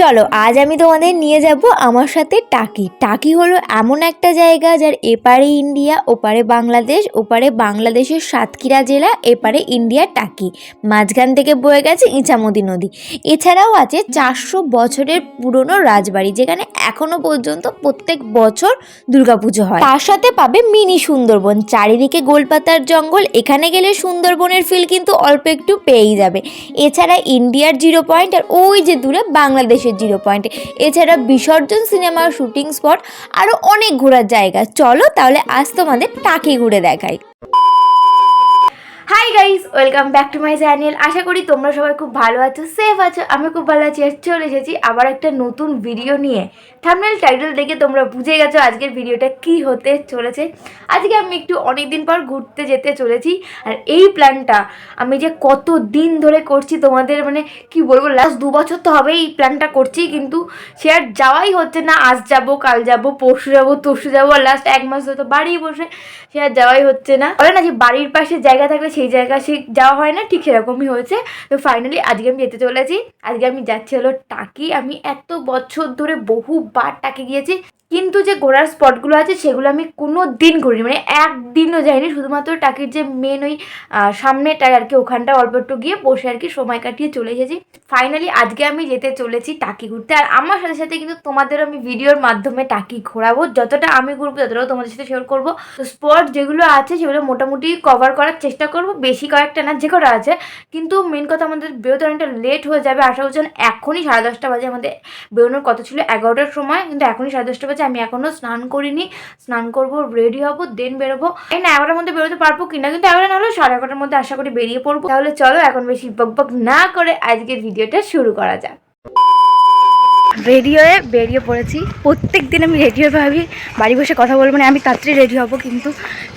চলো আজ আমি তোমাদের নিয়ে যাব আমার সাথে টাকি। টাকি হলো এমন একটা জায়গা যার এপারে ইন্ডিয়া, ওপারে বাংলাদেশ, ওপারে বাংলাদেশের সাতক্ষীরা জেলা, এপারে ইন্ডিয়ার টাকি, মাঝখান থেকে বয়ে গেছে ইছামতি নদী। এছাড়াও আছে 400 বছরের পুরনো রাজবাড়ি, যেখানে এখনো পর্যন্ত প্রত্যেক বছর দুর্গাপুজো হয়। তার সাথে পাবে মিনি সুন্দরবন, চারিদিকে গোলপাতার জঙ্গল। এখানে গেলে সুন্দরবনের ফিল কিন্তু অল্প একটু পেয়েই যাবে। এছাড়া ইন্ডিয়ার 0 পয়েন্ট, আর ওই যে দূরে বাংলাদেশের 0 পয়েন্ট। এছাড়া বিসর্জন সিনেমার শুটিং স্পট, আরো অনেক ঘোরার জায়গা। চলো তাহলে আজ তোমাদের টাকি ঘুরে দেখাই। Hi guys, welcome back to my channel. আশা করি তোমরা সবাই খুব ভালো আছো, সেফ আছো। আমি খুব ভালো আছি। আর চলে এসেছি আবার একটা নতুন ভিডিও নিয়ে। থাম্বনেল টাইটেল দেখে তোমরা বুঝে গেছো আজকের ভিডিওটা কি হতে চলেছে। আজকে আমি একটু অনেক দিন পর ঘুরতে যেতে চলেছি। আর এই প্ল্যানটা আমি যে কত দিন ধরে করছি, তোমাদের মানে কি বলবো, লাস্ট 2 বছর তো হবে এই প্ল্যানটা করছি, কিন্তু সে আর যাওয়াই হচ্ছে না। আজ যাবো, কাল যাবো, পরশু যাবো, তরশু যাবো, আর লাস্ট 1 মাস ধরে তো বাড়ি বসে, সে আর যাওয়াই হচ্ছে না। বলে না যে বাড়ির পাশে জায়গা থাকলে সেই জায়গা সে যাওয়া হয় না, ঠিক সেরকমই হয়েছে। তো ফাইনালি আজকে আমি যেতে চলেছি। আজকে আমি যাচ্ছি হলো টাকি। আমি এত বছর ধরে বহুবার টাকি গিয়েছি, কিন্তু যে ঘোরার স্পটগুলো আছে সেগুলো আমি কোনো দিন ঘুরিনি, মানে একদিনও যাইনি। শুধুমাত্র টাকির যে মেন ওই সামনেটায় আর কি, ওখানটা অল্প একটু গিয়ে বসে আর কি সময় কাটিয়ে চলে এসেছি। ফাইনালি আজকে আমি যেতে চলেছি টাকি ঘুরতে। আর আমার সাথে সাথে কিন্তু তোমাদের আমি ভিডিওর মাধ্যমে টাকি ঘোরাবো। যতটা আমি ঘুরবো ততটাও তোমাদের সাথে শেয়ার করবো। তো স্পট যেগুলো আছে সেগুলো মোটামুটি কভার করার চেষ্টা করবো, বেশি কয়েকটা না, যে কটা আছে। কিন্তু মেন কথা, আমাদের বেরোতে অনেকটা লেট হয়ে যাবে। আশা করছি এখনই 10:30 বাজে, আমাদের বেরোনোর কথা ছিল 11টার সময়, কিন্তু এখনই 10:30 বাজে। আমি এখনও স্নান করিনি, স্নান করবো, রেডি হবো, দেন বেরোবো। এই না 11টার মধ্যে বেরোতে পারবো কিনা, কিন্তু 11 না হলেও 11:30টার মধ্যে আশা করি বেরিয়ে পড়বো। তাহলে চলো এখন বেশি বকবক না করে আজকের ভিডিওটা শুরু করা যাক। রেডি হয়ে বেরিয়ে পড়েছি। প্রত্যেক দিন আমি রেডি হয়ে ভাবি বাড়ি বসে কথা বলবো, মানে আমি তাড়াতাড়ি রেডি হবো, কিন্তু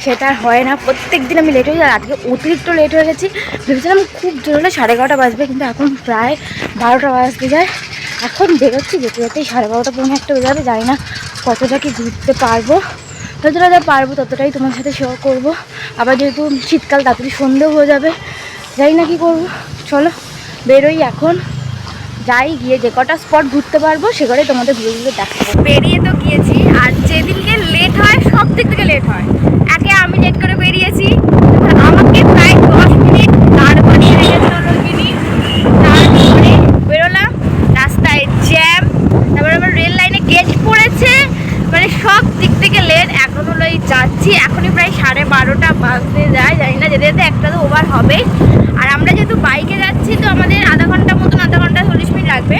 সেটা আর হয় না। প্রত্যেক দিন আমি লেট হয়ে যাই। আজকে অতিরিক্ত লেট হয়ে গেছি। ভেবেছিলাম খুব জোর হলে 11:30 বাজবে, কিন্তু এখন প্রায় 12টা বাজতে যায়। এখন বেরোচ্ছি, যেতে যেতেই 12:30 পৌনে 1টা বেজে যাবে। জানি না কতটা কি ঘুরতে পারবো। যতটা যা পারবো ততটাই তোমার সাথে শেয়ার করবো। আবার যেহেতু শীতকাল, তাড়াতাড়ি সন্ধেও হয়ে যাবে, জানি না কি করবো। চলো বেরোই এখন, যাই, গিয়ে যে কটা স্পট ঘুরতে পারবো সেগুলোই তোমাদের ঘুরে ঘুরে দেখাবো। বেরিয়ে তো গিয়েছি, আর যেদিনকে লেট হয় সব দিক থেকে লেট হয়। একে আমি লেট করে বেরিয়েছি, আমাকে প্রায় 10 মিনিট তারপরে হয়ে গেছে হলো গিনি। তারপরে বেরোলাম, রাস্তায় জ্যাম, তারপরে আমার রেল লাইনে গেট পড়েছে, মানে সব দিক থেকে লেট। এখন হলো এই যাচ্ছি, এখনই প্রায় 12:30 বাজতে যায়। জানি না যেতে যেতে একটা তো ওভার হবে। আর আমরা যেহেতু বাইকে যাচ্ছি, তো আমাদের আধা ঘন্টা 40 মিনিট লাগবে।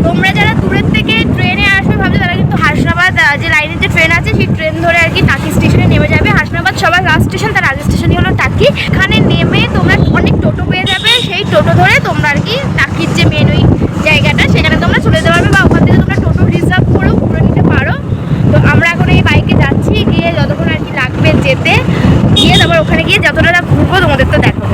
তোমরা যারা দূরের থেকে ট্রেনে আসবে ভাবছো, তারা কিন্তু হাসনাবাদ যে লাইনের যে ট্রেন আছে সেই ট্রেন ধরে আর কি টাকি স্টেশনে নেমে যাবে। হাসনাবাদ সবার লাস্ট স্টেশন, তার আগের স্টেশনই হলো টাকি। এখানে নেমে তোমরা অনেক টোটো পেয়ে যাবে, সেই টোটো ধরে তোমরা আর কি টাকির যে মেন ওই জায়গাটা সেখানে তোমরা চলে যেতে পারবে, বা ওখান থেকে তোমরা টোটো রিজার্ভ করেও ঘুরে নিতে পারো। তো আমরা এখন এই বাইকে যাচ্ছি, গিয়ে যতক্ষণ আর কি লাগবে যেতে, গিয়ে তারপর ওখানে গিয়ে যতটা ঘুরবো তোমাদের তো দেখাবো।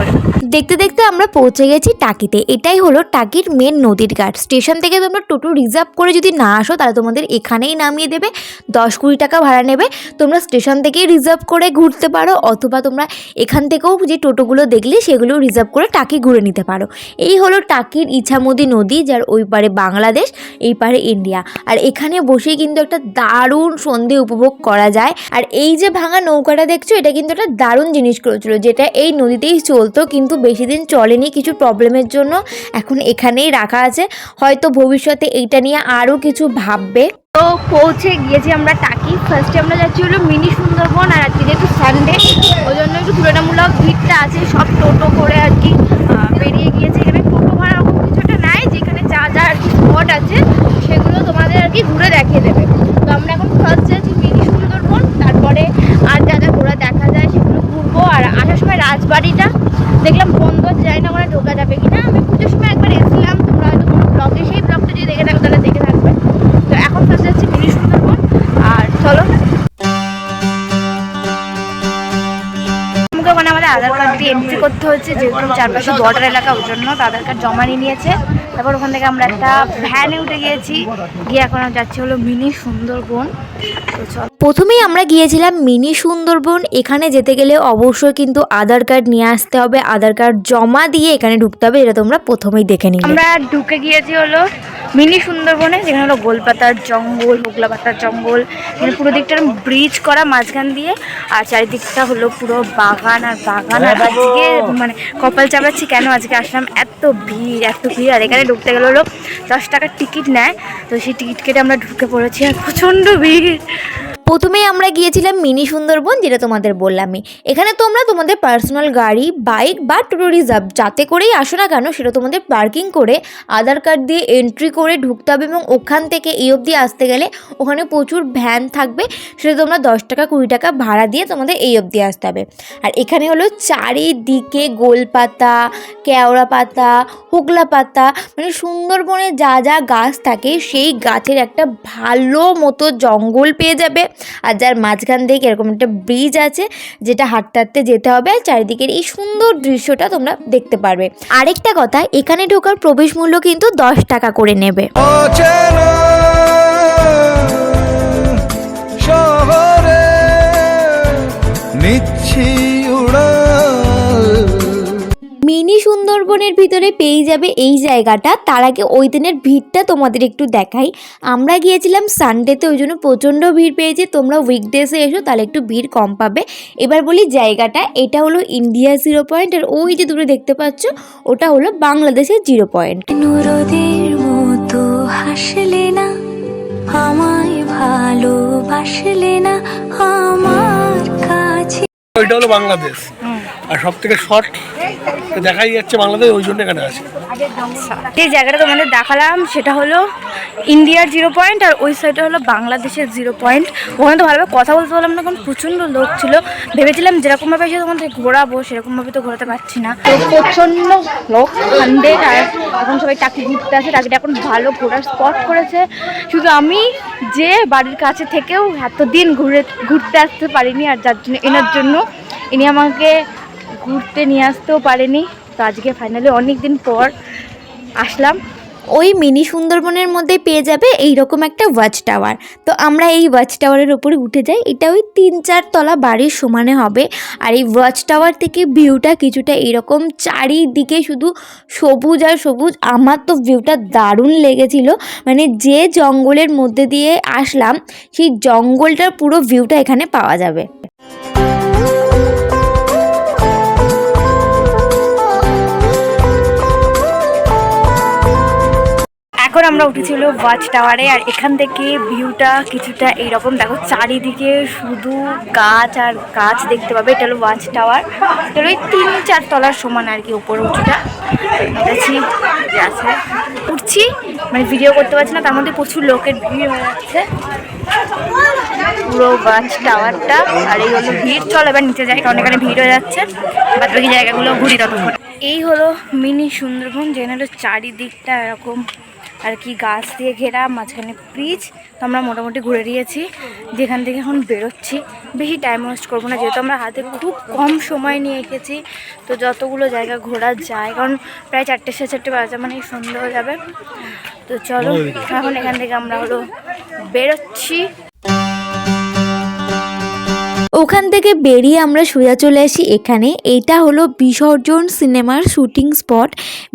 দেখতে দেখতে আমরা পৌঁছে গেছি টাকিতে। এটাই হলো টাকির মেন নদীর ঘাট। স্টেশন থেকে তোমরা টোটো রিজার্ভ করে যদি না আসো, তাহলে তোমাদের এখানেই নামিয়ে দেবে, 10-20 টাকা ভাড়া নেবে। তোমরা স্টেশন থেকেই রিজার্ভ করে ঘুরতে পারো, অথবা তোমরা এখান থেকেও যে টোটোগুলো দেখলে সেগুলো রিজার্ভ করে টাকি ঘুরে নিতে পারো। এই হলো টাকির ইছামতি নদী, যার ওই পারে বাংলাদেশ, এই পারে ইন্ডিয়া। আর এখানে বসেই কিন্তু একটা দারুণ সন্ধে উপভোগ করা যায়। আর এই যে ভাঙা নৌকাটা দেখছো, এটা কিন্তু একটা দারুণ জিনিস করেছিল, যেটা এই নদীতেই চলতো, কিন্তু বেশি দিন চলেনি কিছু প্রবলেমের জন্য। এখন এখানেই রাখা আছে, হয়তো ভবিষ্যতে এইটা নিয়ে আরও কিছু ভাববে। তো পৌঁছে গিয়েছি আমরা টাকি। ফার্স্টে আমরা যাচ্ছি হলো মিনি সুন্দরবন। আর আজকে যেহেতু সানডে, ওই জন্য একটু তুলনামূলক ভিড়টা আছে। সব টোটো করে আর কি বেরিয়ে গিয়েছে। এখানে টোটো ভাড়া ওরকম কিছুটা নাই, যেখানে যা যা আর কি স্পট আছে সেগুলো তোমাদের আর কি ঘুরে দেখিয়ে দেবে। তো আমরা এখন ফার্স্ট যাচ্ছি মিনি সুন্দরবন, তারপরে আর যা যা ঘোরা দেখা যায় সেগুলো ঘুরবো। আর আসার সময় রাজবাড়িটা দেখলাম বন্ধ, যাই না ওখানে ঢোকা যাবে কিনা। আমি পুজোর সময় একবার এসেছিলাম, তোমরা হয়তো কোনো ব্লগে, সেই ব্লগটা যদি দেখে থাকো তাহলে দেখে থাকবে। তো এখন ফার্স্ট যাচ্ছি মিনি সুন্দরবন। আর চলো, ওখানে আমাদের আধার কার্ড দিয়ে এন্ট্রি করতে হচ্ছে, যেহেতু চারপাশে বর্ডার এলাকা, ওই জন্য তো আধার কার্ড জমা নিয়ে নিয়েছে। তারপর ওখান থেকে আমরা একটা ভ্যানে উঠে গিয়েছি, গিয়ে এখন যাচ্ছি হলো মিনি সুন্দরবন। তো চলো। প্রথমেই আমরা গিয়েছিলাম মিনি সুন্দরবন। এখানে যেতে গেলে অবশ্যই কিন্তু আধার কার্ড নিয়ে আসতে হবে, আধার কার্ড জমা দিয়ে এখানে ঢুকতে হবে, এটা তোমরা প্রথমেই দেখে নিবে। আমরা ঢুকে গিয়েছি হলো মিনি সুন্দরবনে, যেখানে হলো গোলপাতার জঙ্গল, হোগলা পাতার জঙ্গল, এখানে পুরো দিকটা ব্রিজ করা মাঝখান দিয়ে, আর চারিদিকটা হলো পুরো বাগান আর বাগান। আর আজকে মানে কপাল চাপাচ্ছি, কেন আজকে আসলাম, এত ভিড় এত ভিড়। আর এখানে ঢুকতে গেলে হলো 10 টাকার টিকিট নেয়, তো সেই টিকিট কেটে আমরা ঢুকে পড়েছি, আর প্রচণ্ড ভিড়। প্রথমেই আমরা গিয়েছিলাম মিনি সুন্দরবন, যেটা তোমাদের বললামই। এখানে তোমরা তোমাদের পার্সোনাল গাড়ি, বাইক বা টোটো রিজার্ভ যাতে করেই আসো না কেন, সেটা তোমাদের পার্কিং করে আধার কার্ড দিয়ে এন্ট্রি করে ঢুকতে হবে। এবং ওখান থেকে এই অবধি আসতে গেলে ওখানে প্রচুর ভ্যান থাকবে, সেটা তোমরা 10 টাকা 20 টাকা ভাড়া দিয়ে তোমাদের এই অবধি আসতে হবে। আর এখানে হলো চারিদিকে গোলপাতা, কেওড়া পাতা, হোগলা পাতা, মানে সুন্দরবনে যা যা গাছ থাকে সেই গাছের একটা ভালো মতো জঙ্গল পেয়ে যাবে। আর যার মাঝখান থেকে এরকম একটা ব্রিজ আছে, যেটা হাঁটতে হাঁটতে যেতে হবে, আর চারিদিকের এই সুন্দর দৃশ্যটা তোমরা দেখতে পারবে। আরেকটা কথা, এখানে ঢোকার প্রবেশ মূল্য কিন্তু 10 টাকা করে নেবে। মিনি সুন্দরবনের ভিতরে পেয়ে যাবে এই জায়গাটা। তার আগে ওই দিনের ভিড়টা তোমাদের একটু দেখাই। আমরা গিয়েছিলাম সানডেতে, ওই জন্য প্রচণ্ড ভিড় পেয়েছি। তোমরা উইকডেসে এসো, তাহলে একটু ভিড় কম পাবে। এবার বলি জায়গাটা, এটা হলো ইন্ডিয়া 0 পয়েন্ট, আর ওই যে দূরে দেখতে পাচ্ছ ওটা হলো বাংলাদেশের 0 পয়েন্ট। নুরদের মতো হাসলে না, আমায় ভালোবাসলে না, আমার কাছে। ওইটা হলো বাংলাদেশ, আর সব থেকে শর্ট দেখাই যাচ্ছে বাংলাদেশ, ওই জন্য এখানে আছে। যে জায়গাটা তোমাদের দেখালাম সেটা হলো ইন্ডিয়ার 0 পয়েন্ট, আর ওই সাইডে হলো বাংলাদেশের 0 পয়েন্ট। ওখানে তো ভালোভাবে কথা বলতে পারলাম না, কারণ প্রচণ্ড লোক ছিল। ভেবেছিলাম যেরকমভাবে এসে তোমাদের ঘোরাবো সেরকমভাবে তো ঘোরাতে পারছি না, তো প্রচণ্ড লোক 100। আর এখন সবাই টাকি ঘুরতে আসে, টাকিটা এখন ভালো ঘোরার স্পট করেছে। শুধু আমি যে বাড়ির কাছে থেকেও এতদিন ঘুরতে আসতে পারিনি, আর যার জন্য এনার জন্য ইনি আমাকে ঘুরতে নিয়ে আসতেও পারেনি। তো আজকে ফাইনালি অনেক দিন পর আসলাম। ওই মিনি সুন্দরবনের মধ্যে পেয়ে যাবে এইরকম একটা ওয়াচ টাওয়ার। তো আমরা এই ওয়াচ টাওয়ারের ওপরে উঠে যাই। এটা ওই 3-4 তলা বাড়ির সমানে হবে। আর এই ওয়াচ টাওয়ার থেকে ভিউটা কিছুটা এইরকম, চারিদিকে শুধু সবুজ আর সবুজ। আমার তো ভিউটা দারুণ লেগেছিল, মানে যে জঙ্গলের মধ্যে দিয়ে আসলাম সেই জঙ্গলটার পুরো ভিউটা এখানে পাওয়া যাবে। এখন আমরা উঠেছিল ওয়াচ টাওয়ারে, আর এখান থেকে ভিউটা কিছুটা এইরকম। দেখো চারিদিকে শুধু গাছ আর গাছ দেখতে পাবে। এটা হলো ওয়াচ টাওয়ার, এটা ওই 3-4 তলার সমান আর কি উপরে উঁচুটা। আছে উঠছি, মানে ভিডিও করতে পারছি না, তার মধ্যে প্রচুর লোকের ভিড় হয়ে যাচ্ছে পুরো ওয়াচ টাওয়ারটা। আর এই হলো ভিড়। চলো এবার নিচে যাই, কারণ এখানে ভিড় হয়ে যাচ্ছে। বাদ বাকি জায়গাগুলো ঘুরি ততক্ষণ। এই হলো মিনি সুন্দরবন, যেখানে চারিদিকটা এরকম আর কি গাছ দিয়ে ঘেরা, মাঝখানে ব্রিজ। তো আমরা মোটামুটি ঘুরে দিয়েছি, যেখান থেকে এখন বেরোচ্ছি। বেশি টাইম ওয়েস্ট করবো না, যেহেতু আমরা হাতে খুব কম সময় নিয়ে এসেছি। তো যতগুলো জায়গা ঘোরা যায়, কারণ প্রায় 4টে 4:30 বাজে মানে সন্ধ্যা হয়ে যাবে। তো চলো এখন এখান থেকে আমরা হলো বেরোচ্ছি। ওখান থেকে বেরিয়ে আমরা সোজা চলে আসি এখানে। এইটা হলো বিসর্জন সিনেমার শুটিং স্পট।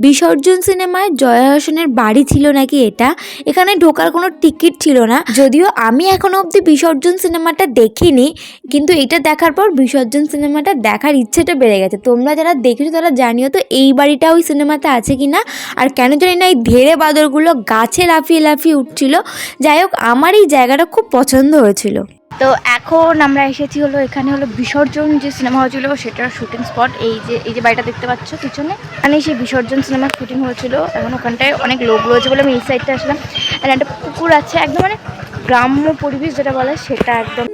বিসর্জন সিনেমায় জয়া হোসেনের বাড়ি ছিল নাকি এটা। এখানে ঢোকার কোনো টিকিট ছিল না, যদিও আমি এখনো অবধি বিসর্জন সিনেমাটা দেখিনি, কিন্তু এটা দেখার পর বিসর্জন সিনেমাটা দেখার ইচ্ছেটা বেড়ে গেছে। তোমরা যারা দেখেছো তারা জানিও তো এই বাড়িটা ওই সিনেমাতে আছে কি না। আর কেন জানি না এই ধেড়ে বাঁদরগুলো গাছে লাফিয়ে লাফিয়ে উঠছিল। যাই হোক, আমার এই জায়গাটা খুব পছন্দ হয়েছিল। তো এখন আমরা এসেছি হলো এখানে হলো বিসর্জন যে সিনেমা হয়েছিল সেটার শুটিং স্পট। এই যে বাড়িটা দেখতে পাচ্ছ পিছনে, মানে সেই বিসর্জন সিনেমার শুটিং হয়েছিল। এখন ওখানটায় অনেক লোক রয়েছে বলে আমি এই সাইডটা আসলাম। আর একটা পুকুর আছে, একদম মানে গ্রাম্য পরিবেশ যেটা বলে সেটা একদম।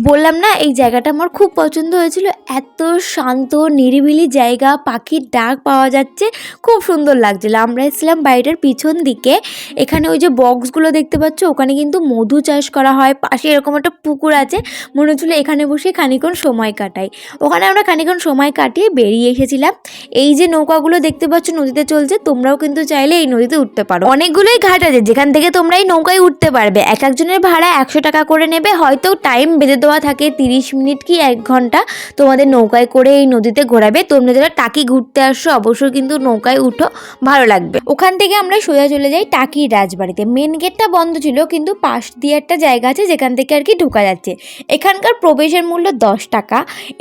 বললাম না এই জায়গাটা আমার খুব পছন্দ হয়েছিল, এত শান্ত নিরিবিলি জায়গা, পাখির ডাক পাওয়া যাচ্ছে, খুব সুন্দর লাগছিল। আমরা এসেছিলাম বাড়িটার পিছন দিকে, এখানে ওই যে বক্সগুলো দেখতে পাচ্ছ ওখানে কিন্তু মধু চাষ করা হয়, পাশে এরকম একটা পুকুর আছে, মনে হচ্ছিলো এখানে বসে খানিকক্ষণ সময় কাটাই। ওখানে আমরা খানিকক্ষণ সময় কাটিয়ে বেরিয়ে এসেছিলাম। এই যে নৌকাগুলো দেখতে পাচ্ছ নদীতে চলছে, তোমরাও কিন্তু চাইলে এই নদীতে উঠতে পারো। অনেকগুলোই ঘাট আছে যেখান থেকে তোমরা এই নৌকায় উঠতে পারবে। এক একজনের ভাড়া 100 টাকা করে নেবে, হয়তো টাইম বেঁধে দেওয়া থাকে 30 মিনিট কি 1 ঘন্টা তোমাদের নৌকায় করে এই নদীতে ঘোরাবে। তোমরা যারা টাকি ঘুরতে আসছো অবশ্যই কিন্তু নৌকায় উঠো, ভালো লাগবে। ওখান থেকে আমরা সোজা চলে যাই টাকির রাজবাড়িতে। মেন গেটটা বন্ধ ছিল, কিন্তু পাশ দিয়ে একটা জায়গা আছে যেখান থেকে আর কি ঢোকা যাচ্ছে। এখানকার প্রবেশের মূল্য 10 টাকা।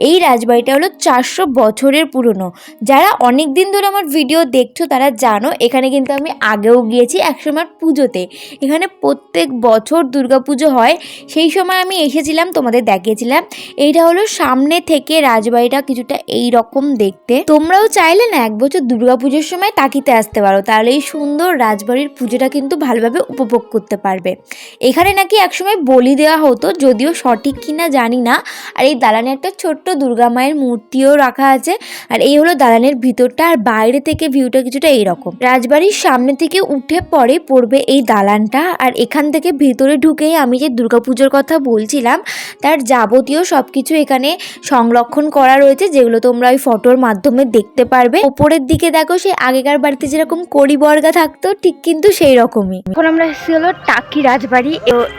এই রাজবাড়িটা হলো 400 বছরের পুরনো। যারা অনেক দিন ধরে আমার ভিডিও দেখছো তারা জানো, এখানে কিন্তু আমি আগেও গিয়েছি একসময় পুজোতে। এখানে প্রত্যেক বছর দুর্গাপুজো হয়, সেই সময় আমি এসেছিলাম, তোমাদের দেখিয়েছিলাম। এইটা হলো সামনে থেকে রাজবাড়িটা কিছুটা এই রকম দেখতে। তোমরাও চাইলে না এক বছর দুর্গাপুজোর সময় টাকিতে আসতে পারো, তাহলে এই সুন্দর রাজবাড়ির পুজোটা কিন্তু ভালোভাবে উপভোগ করতে পারবে। এখানে নাকি একসময় বলি দেওয়া হতো, যদিও সঠিক কিনা জানি না। আর এই দালানে একটা ছোট্ট দুর্গা মায়ের মূর্তিও রাখা আছে। আর এই হলো দালানের ভিতরটা, আর বাইরে থেকে ভিউটা কিছুটা এইরকম। রাজবাড়ির সামনে থেকে উঠে পরে পড়বে এই দালানটা, আর এখান থেকে ভিতরে ঢুকেই আমি যে দুর্গাপুজোর কথা বলছিলাম তার যাবতীয় সবকিছু এখানে সংরক্ষণ করা রয়েছে, যেগুলো তোমরা ওই ফটোর মাধ্যমে দেখতে পারবে। ওপরের দিকে দেখো সেই আগেকার বাড়িতে যেরকম কড়ি বর্গা থাকতো, ঠিক কিন্তু সেই রকমই। এখন আমরা এসেছি হলো টাকি রাজবাড়ি।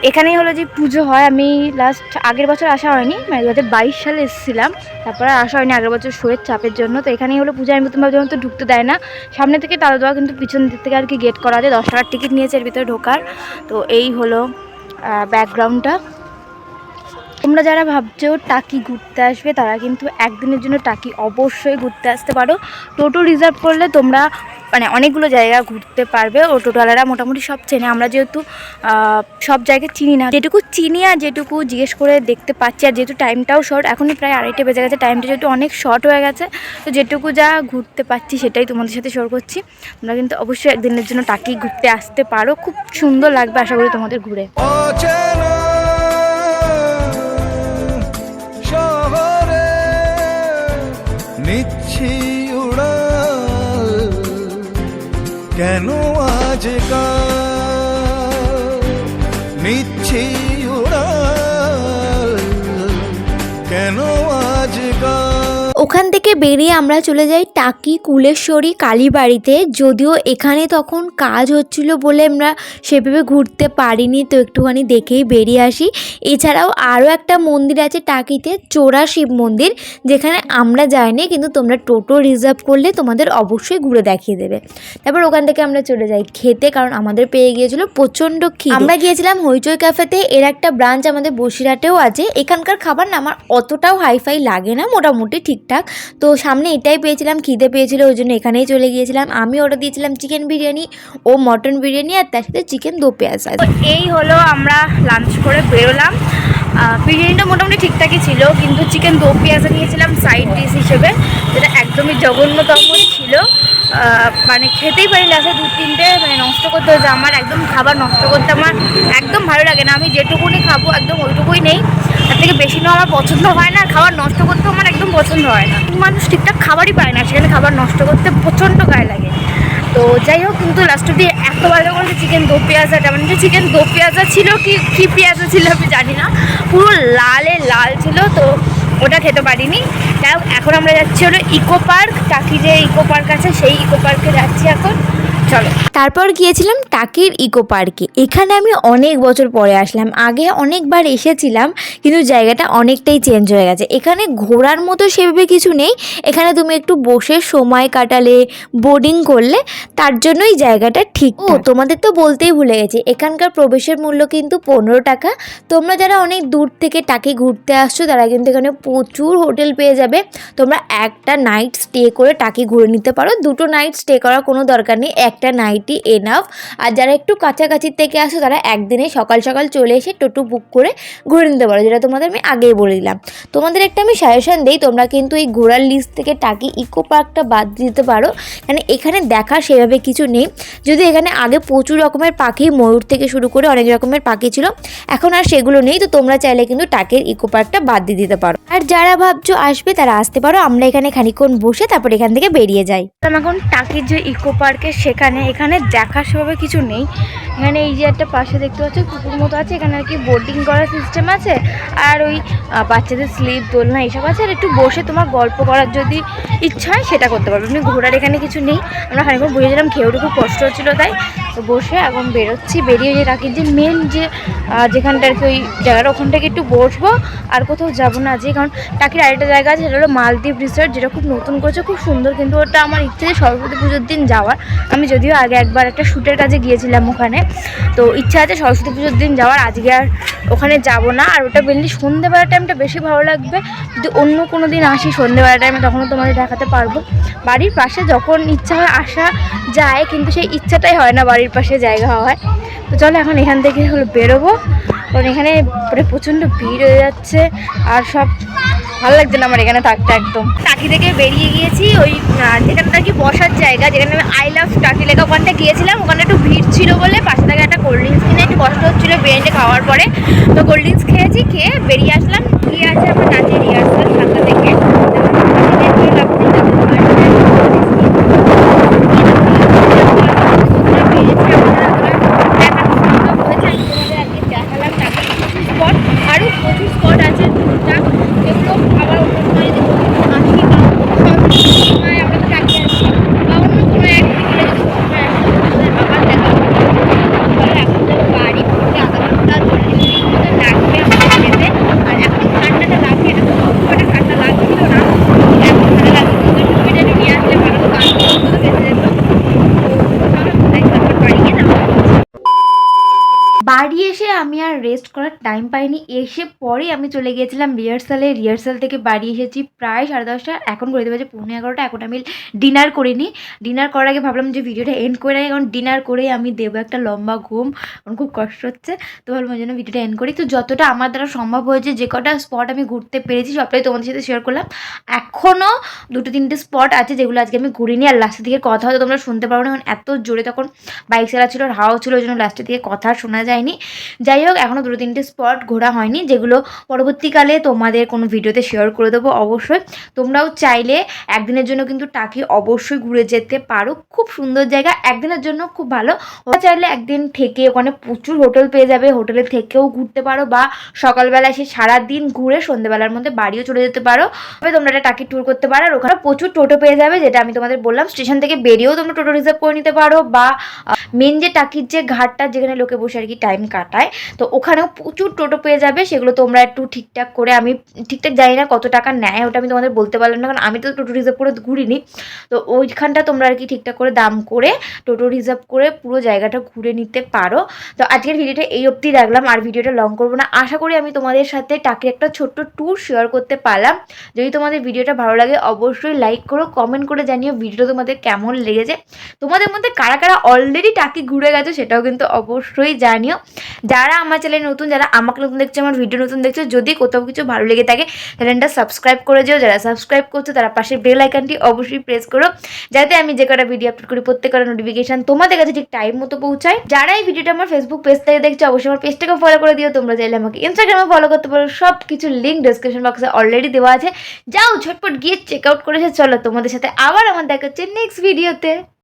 এখানেই হলো যে পুজো হয়। আমি লাস্ট আগের বছর আসা হয়নি, মানে 2022 সালে এসেছিলাম, তারপরে আসা হয়নি আগের বছর শোয়ের চাপের জন্য। তো এখানেই হলো পূজা। আমি প্রথম ভাবছিলাম তো ঢুকতে দেয় না, সামনে থেকে তালা দেওয়া, কিন্তু পিছন দিক থেকে আর কি গেট করা আছে। 10 টাকার টিকিট নিয়েছে এর ভিতরে ঢোকার। তো এই হলো ব্যাকগ্রাউন্ডটা। তোমরা যারা ভাবছো টাকি ঘুরতে আসবে তারা কিন্তু একদিনের জন্য টাকি অবশ্যই ঘুরতে আসতে পারো। টোটো রিজার্ভ করলে তোমরা মানে অনেকগুলো জায়গা ঘুরতে পারবে। ও টোটোওয়ালারা মোটামুটি সব চেনে। আমরা যেহেতু সব জায়গায় চিনি না, যেটুকু চিনি আর যেটুকু জিজ্ঞেস করে দেখতে পাচ্ছি, আর যেহেতু টাইমটাও শর্ট, এখনই প্রায় 2:30 বেজে গেছে, টাইমটা যেহেতু অনেক শর্ট হয়ে গেছে, তো যেটুকু যা ঘুরতে পাচ্ছি সেটাই তোমাদের সাথে শেয়ার করছি। তোমরা কিন্তু অবশ্যই একদিনের জন্য টাকি ঘুরতে আসতে পারো, খুব সুন্দর লাগবে আশা করি তোমাদের ঘুরে। নিচ্ছি উড়াল কেন আজকাল, নিচ্ছি উড়াল কেন আজকাল। ওখান থেকে বেরিয়ে আমরা চলে যাই টাকি কুলেশ্বরী কালীবাড়িতে। যদিও এখানে তখন কাজ হচ্ছিল বলে আমরা সেভাবে ঘুরতে পারিনি, তো একটুখানি দেখেই বেরিয়ে আসি। এছাড়াও আরও একটা মন্দির আছে টাকিতে, চোরা শিব মন্দির, যেখানে আমরা যাইনি, কিন্তু তোমরা টোটো রিজার্ভ করলে তোমাদের অবশ্যই ঘুরে দেখিয়ে দেবে। তারপর ওখান থেকে আমরা চলে যাই খেতে, কারণ আমাদের পেয়ে গিয়েছিল প্রচণ্ড খিদে। আমরা গিয়েছিলাম হইচই ক্যাফেতে, এর একটা ব্রাঞ্চ আমাদের বসিরহাটেও আছে। এখানকার খাবার না আমার অতটাও হাইফাই লাগে না, মোটামুটি ঠিকঠাক। তো সামনে এটাই পেয়েছিলাম, খিদে পেয়েছিল, ওই জন্য এখানেই চলে গিয়েছিলাম। আমি অর্ডার দিয়েছিলাম চিকেন বিরিয়ানি, ও মটন বিরিয়ানি, আর তার সাথে চিকেন দো পেঁয়াজ। এই হলো আমরা লাঞ্চ করে বেরোলাম। বিরিয়ানিটা মোটামুটি ঠিকঠাকই ছিল, কিন্তু চিকেন দো পেঁয়াজ নিয়েছিলাম সাইড ডিশ হিসেবে, যেটা একদমই জঘন্যতম ছিল। মানে খেতেই পারি লাস্টে 2-3টে মানে নষ্ট করতে হয়েছে। আমার একদম খাবার নষ্ট করতে আমার একদম ভালো লাগে না। আমি যেটুকুনি খাবো একদম ওইটুকুই নেই, তার থেকে বেশি নেওয়া আমার পছন্দ হয় না। আর খাবার নষ্ট করতে আমার একদম পছন্দ হয় না। মানুষ ঠিকঠাক খাবারই পায় না, সেখানে খাবার নষ্ট করতে প্রচণ্ড গায়ে লাগে। তো যাই হোক, কিন্তু লাস্ট অব্দি এত ভালো করে চিকেন দো পেঁয়াজাটা, মানে চিকেন দো পেঁয়াজা ছিল কি পেঁয়াজা ছিল আমি জানি না, পুরো লালে লাল ছিল, তো ওটা খেতে পারিনি। যাই হোক, এখন আমরা যাচ্ছি হলো ইকো পার্ক। টাকি যে ইকো পার্ক আছে সেই ইকো পার্কে যাচ্ছি এখন, চলো। তারপর গিয়েছিলাম টাকির ইকো পার্কে। এখানে আমি অনেক বছর পরে আসলাম, আগে অনেকবার এসেছিলাম, কিন্তু জায়গাটা অনেকটাই চেঞ্জ হয়ে গেছে। এখানে ঘোরার মতো সেভাবে কিছু নেই, এখানে তুমি একটু বসে সময় কাটালে, বোর্ডিং করলে, তার জন্যই জায়গাটা ঠিক। ও তোমাদের তো বলতেই ভুলে গেছি, এখানকার প্রবেশের মূল্য কিন্তু 15 টাকা। তোমরা যারা অনেক দূর থেকে টাকি ঘুরতে আসছো তারা কিন্তু এখানে প্রচুর হোটেল পেয়ে যাবে। তোমরা একটা নাইট স্টে করে টাকি ঘুরে নিতে পারো, 2টো নাইট স্টে করার কোনো দরকার নেই, একটা নাইটি এনাফ। আর যারা একটু কাছাকাছি থেকে আসো তারা একদিনে সকাল সকাল চলে এসে টোটো বুক করে ঘুরে নিতে পারো, যেটা তোমাদের আমি আগেই বলে দিলাম। তোমাদের একটা আমি সাজেশন দিই, তোমরা কিন্তু এই ঘোরার লিস্ট থেকে টাকি ইকো পার্কটা বাদ দিতে পারো, মানে এখানে দেখার সেভাবে কিছু নেই। যদি এখানে আগে প্রচুর রকমের পাখি, ময়ূর থেকে শুরু করে অনেক রকমের পাখি ছিল, এখন আর সেগুলো নেই। তো তোমরা চাইলে কিন্তু টাকির ইকো পার্কটা বাদ দিয়ে দিতে পারো। আর যারা ভাবছো আসবে তারা আসতে পারো, আমরা এখানে খানিকক্ষণ বসে তারপর এখান থেকে বেরিয়ে যাই। এখন টাকির যে ইকো পার্কে সেখানে এখানে দেখার সেভাবে কিছু নেই। এখানে এই যে একটা পাশে দেখতে পাচ্ছ কুকুর মতো আছে, এখানে আর কি বোটিং করার সিস্টেম আছে, আর ওই বাচ্চাদের স্লিপ দোলনা এইসব আছে। আর একটু বসে তোমার গল্প করার যদি ইচ্ছা হয় সেটা করতে পারবে। এমনি ঘোরার এখানে কিছু নেই। আমরা খানিকক্ষণ বুঝেছিলাম, খেয়েও খুব কষ্ট হচ্ছিলো, তাই তো বসে এখন বেরোচ্ছি। বেরিয়ে যে টাকির যে মেন যে যেখানটা আর কি ওই জায়গাটা, ওখান থেকে একটু বসবো, আর কোথাও যাবো না আজকে। কারণ টাকির আরেকটা জায়গা আছে, সেটা হলো মালদ্বীপ রিসর্ট, যেটা খুব নতুন করেছে, খুব সুন্দর। কিন্তু ওটা আমার ইচ্ছে যে সরস্বতী পুজোর দিন যাওয়ার। আমি যদিও আগে একবার একটা শ্যুটের কাজে গিয়েছিলাম ওখানে, তো ইচ্ছা আছে সরস্বতী পুজোর দিন যাওয়ার। আজকে আর ওখানে যাব না। আর ওটা মেনলি সন্ধ্যেবেলার টাইমটা বেশি ভালো লাগবে। যদি অন্য কোনো দিন আসি সন্ধ্যেবেলার টাইমে, তখনও তোমাদের দেখাতে পারবো। বাড়ির পাশে যখন ইচ্ছা হয় আসা যায়, কিন্তু সেই ইচ্ছাটাই হয় না বাড়ির পাশে জায়গা হয়। তো চলো এখন এখান থেকে হলো বেরোবো, কারণ এখানে প্রচণ্ড ভিড় হয়ে যাচ্ছে আর সব ভালো লাগছে না আমার এখানে থাকতে। একদম টাকি থেকে বেরিয়ে গিয়েছি, ওই যেখানে আর কি বসার জায়গা, যেখানে আমি আই লাভ টাকি লেখা, ওখানটা গিয়েছিলাম। ওখানে একটু ভিড় ছিল বলে পাশে থেকে একটা কোল্ড ড্রিঙ্কস কিনে একটু কষ্ট হচ্ছিলো বেরিয়ে খাওয়ার পরে। তো কোল্ড ড্রিঙ্কস খেয়েছি, খেয়ে বেরিয়ে আসলাম। গিয়ে আছে আমার নাচের রিহার্সাল 7টা থেকে। আরও প্রচুর স্পট আছে টুকটাক, যেগুলো আবার অন্য সময় যদি আসি বা সময় আমরা তো টাকি আসি বা অন্য কোনো একদিকে আবার দেখা এখন তো বাড়ি থেকে আধা ঘন্টা 40 মিনিট মতো লাগবে আমাদের যেতে। আর এখন ঠান্ডাটা লাগছে, এখন খুব একটা ঠান্ডা লাগছিল না, এখন ঠান্ডা লাগছে। ছবিটা একটু নিয়ে আসলে ভালো তো, গান তো বেঁচে যেত। বাড়ি গিয়ে না, বাড়ি এসে আমি আর রেস্ট করার টাইম পাইনি। এসে পরে আমি চলে গিয়েছিলাম রিহার্সালে। রিহার্সাল থেকে বাড়ি এসেছি প্রায় 10:30। এখন করে দেবে যে 11:45। এখন আমি ডিনার করিনি। ডিনার করার আগে ভাবলাম যে ভিডিওটা এন্ড করে রাখি, কারণ ডিনার করেই আমি দেবো একটা লম্বা ঘুম, কারণ খুব কষ্ট হচ্ছে। তো ভাবলাম ওই জন্য ভিডিওটা এন্ড করি। তো যতটা আমার দ্বারা সম্ভব হয়েছে, যে কটা স্পট আমি ঘুরতে পেরেছি সবটাই তোমাদের সাথে শেয়ার করলাম। এখনও 2-3টে স্পট আছে যেগুলো আজকে আমি ঘুরিনি। আর লাস্টের দিকে কথা হয়তো তোমরা শুনতে পারো না, কারণ এত জোরে তখন বাইক চালাচ্ছিল আর হাওয়া ছিল, ওই জন্য লাস্টের দিকে কথা শোনা যায়নি। যাই হোক, এখনও 2-3টে স্পট ঘোরা হয়নি, যেগুলো পরবর্তীকালে তোমাদের কোনো ভিডিওতে শেয়ার করে দেবো অবশ্যই। তোমরাও চাইলে একদিনের জন্য কিন্তু টাকি অবশ্যই ঘুরে যেতে পারো, খুব সুন্দর জায়গা, একদিনের জন্য খুব ভালো। ওরা চাইলে একদিন থেকে ওখানে প্রচুর হোটেল পেয়ে যাবে, হোটেলে থেকেও ঘুরতে পারো, বা সকালবেলা এসে সারাদিন ঘুরে সন্ধ্যেবেলার মধ্যে বাড়িও চলে যেতে পারো। তবে তোমরা একটা টাকি ট্যুর করতে পারো। আর ওখানে প্রচুর টোটো পেয়ে যাবে, যেটা আমি তোমাদের বললাম। স্টেশন থেকে বেরিয়েও তোমরা টোটো রিজার্ভ করে নিতে পারো, বা মেন যে টাকির যে ঘাটটা, যেখানে লোকে বসে আর কি টাইম কাটায়, তো ওখানেও প্রচুর টোটো পেয়ে যাবে। সেগুলো তোমরা একটু ঠিকঠাক করে, আমি ঠিকঠাক জানি না কত টাকা নেয়, ওটা আমি তোমাদের বলতে পারলাম না, কারণ আমি তো টোটো রিজার্ভ করে ঘুরিনি। তো ওইখানটা তোমরা আর কি ঠিকঠাক করে দাম করে টোটো রিজার্ভ করে পুরো জায়গাটা ঘুরে নিতে পারো। তো আজকের ভিডিওটা এই অবধি রাখলাম, আর ভিডিওটা লং করবো না। আশা করি আমি তোমাদের সাথে টাকির একটা ছোট্ট ট্যুর শেয়ার করতে পারলাম। যদি তোমাদের ভিডিওটা ভালো লাগে অবশ্যই লাইক করো, কমেন্ট করে জানিও ভিডিওটা তোমাদের কেমন লেগেছে। তোমাদের মধ্যে কারা কারা অলরেডি টাকি ঘুরে গেছো সেটাও কিন্তু অবশ্যই জানিও। যারা আমার চ্যানেলে নতুন, যারা আমাকে নতুন দেখছো, আমার ভিডিও নতুন দেখছো, যদি কোথাও কিছু ভালো লেগে থাকে চ্যানেলটা সাবস্ক্রাইব করে যেও। যারা সাবস্ক্রাইব করছো তারা পাশের বেল আইকনটি অবশ্যই প্রেস করো, যাতে আমি যে কটা ভিডিও আপলোড করি প্রত্যেকটা নোটিফিকেশন তোমাদের কাছে ঠিক টাইম মতো পৌঁছায়। যারা এই ভিডিওটা আমার ফেসবুক পেজ থেকে দেখছো অবশ্যই আমার পেজটাকে ফলো করে দিও। তোমরা চাইলে আমাকে ইনস্টাগ্রামে ফলো করতে পারো, সব কিছু লিঙ্ক ডেসক্রিপশন বক্সে অলরেডি দেওয়া আছে। যাও ঝটপট গিয়ে চেক আউট করেছে। চলো তোমাদের সাথে আবার আমার দেখা হচ্ছে নেক্সট ভিডিওতে।